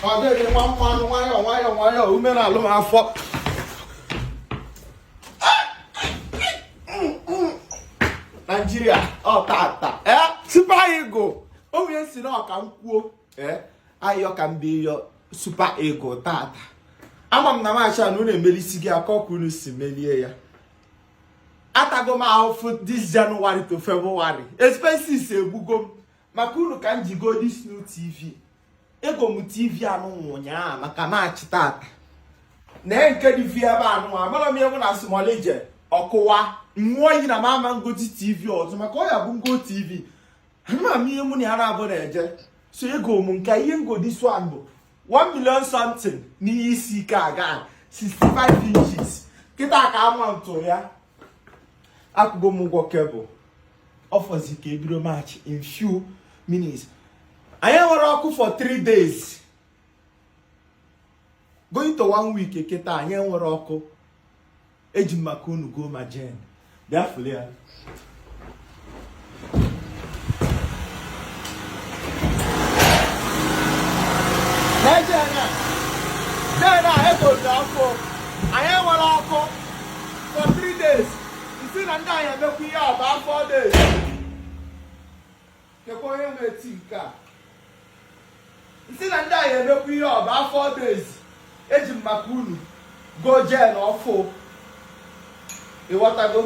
ọ dịghị nwa mmanụ nwayọọ ume na-alụ m afọ. Nigeria ọ tata Super Eagle onye si na ọka m kwuo ayọ ka m bịa yọ Super Eagle tata ama m na macha na unu emelisi gị aka ọkụ unu si melie ya. Atago m ahụfụ this January to February expenses egbugo m maka unu ka m ji go this new TV. Ego m TV anụ ụnyaahụ maka maachị tata na nke dị vi ebe anụ amara m ewu na smolije ọkụwa mmụọ yi na mama ngoti TV ọzọ maka ọ ya bụ ngo TV ama m ihe mụ na ya na-abụ na-eje so ego m nke ihe ngo this one bụ 1 million something n'ihe isi ike aga 65 inches kịta ka amount ya akwụgo m ụgwọ kebụl ọfọzi ka ebido maachị in few minutes. Anyị nwere ọkụ for 3 days going to 1 week kịta anyị nwere ọkụ eji maka unu go ma jen bịa fụle ya. Naira egozi ọkụ anyị nwere ọkụ for 3 days isi na ndị anyị emekwa ihe ọba 4 days kekwa onye na-eti nke a isi na ndị anyị emekwa ihe ọba 4 days eji maka unu go jen ọfụ ịghọtago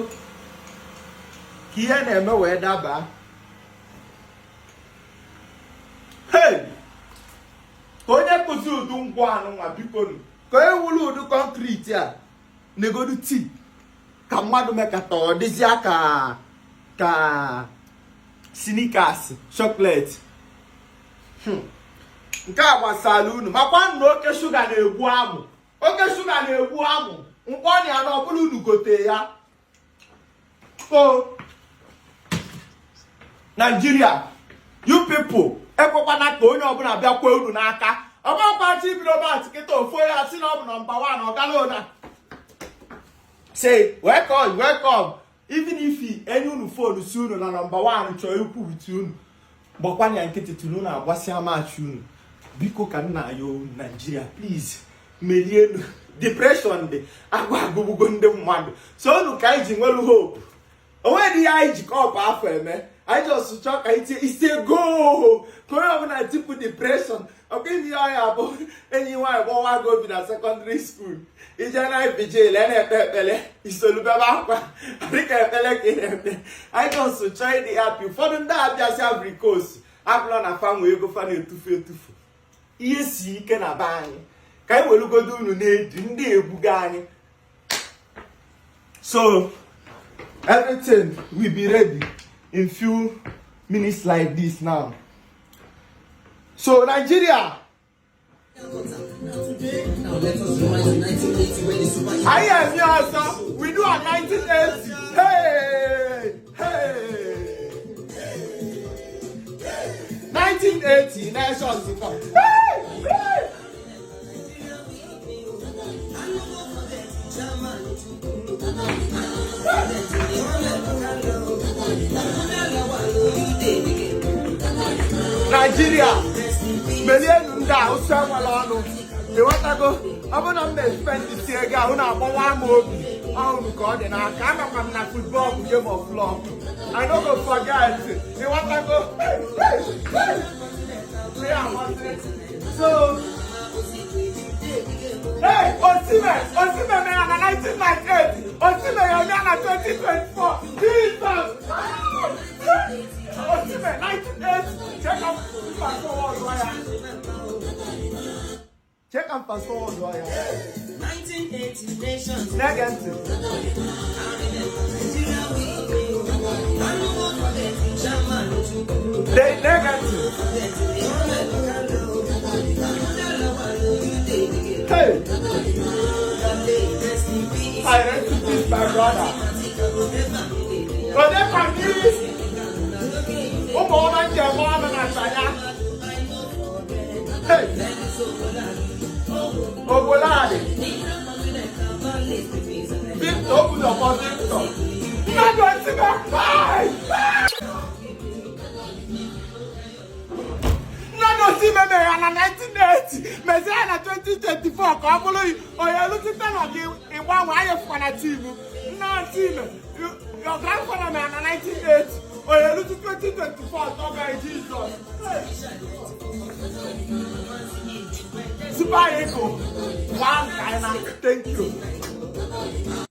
ka ihe na-eme wee daba. Hey, ka onye kụzi udu ngwa anụnwa bikonu ka onye wuru udu kọnkriti a negodu tii ka mmadụ mekata ọ dịzịa ka sinikas chocolate nke a gbasara unu makwa na oke shuga na-egbu amụ mkpọnị ya na ọbụla unu gote ya. So Nigeria you people ekwekwana ka onye ọbụla bịakwa unu n'aka ọgbakwachi ibido bat kịta ofu ya si na ọ bụ nọmba 1 ọgalona say welcome even if enye unu phone si unu na nọmba 1 chọọ ikwu with unu gbakwanya nkịtị tunu na agbasịa maachị unu biko ka nna yo Nigeria please melienu depression dị agụgbugo ndị mmadụ so unu ka anyị ji nwelu hope onwe dị ya anyị ji kọpụ afọ eme anyị just chọọ ka itie isi go ka onye ọbụla tipu depression ọkụghị ihe ọya bụ enyi nwaanyị gbawa go bi na secondary school ije na vigil na-ekpe ekpele isolubebe akwa dịka ekpele ka ị na-ekpe anyị just chọọ ịdị happy. Ụfọdụ ndị abịasị abrikos abụla na fa nwee ego fa na-etufu ihe si ike na be anyị ka anyị welugodo unu na-edi ndị ebuga anyị. So everything will be ready in few minutes like this now. So Nigeria, I am here also. We do a 1980. Hey, 1980 nations to come. Hey. Nigeria, million nda usamala ọnụ. Ịghọtago ọbụna m na-spend isi ego ahụ na-agbawa m obi ọhụrụ ka ọ dị n'aka amakwa m na football bụ game of love. I no go forget. Ịghọtago so hey, Osimhen na 1998, Osimhen ya na 2024. Jesus! Osimhen 1980. Check and fast forward wire. 1980 nations. Negative. They negative. Hey. I rest in peace, my brother. Brother, can you? Hey! Ogolade! Victor, open up for Victor! Not going to go! Bye! mezie na 2024 ka ọ bụrụ onye lụtụta na gị ịgbanwe anya fụkwa na team nna team your grandfather na 1980 onye lụtụ 2024 tọga Jesus Super Eagle one kind thank you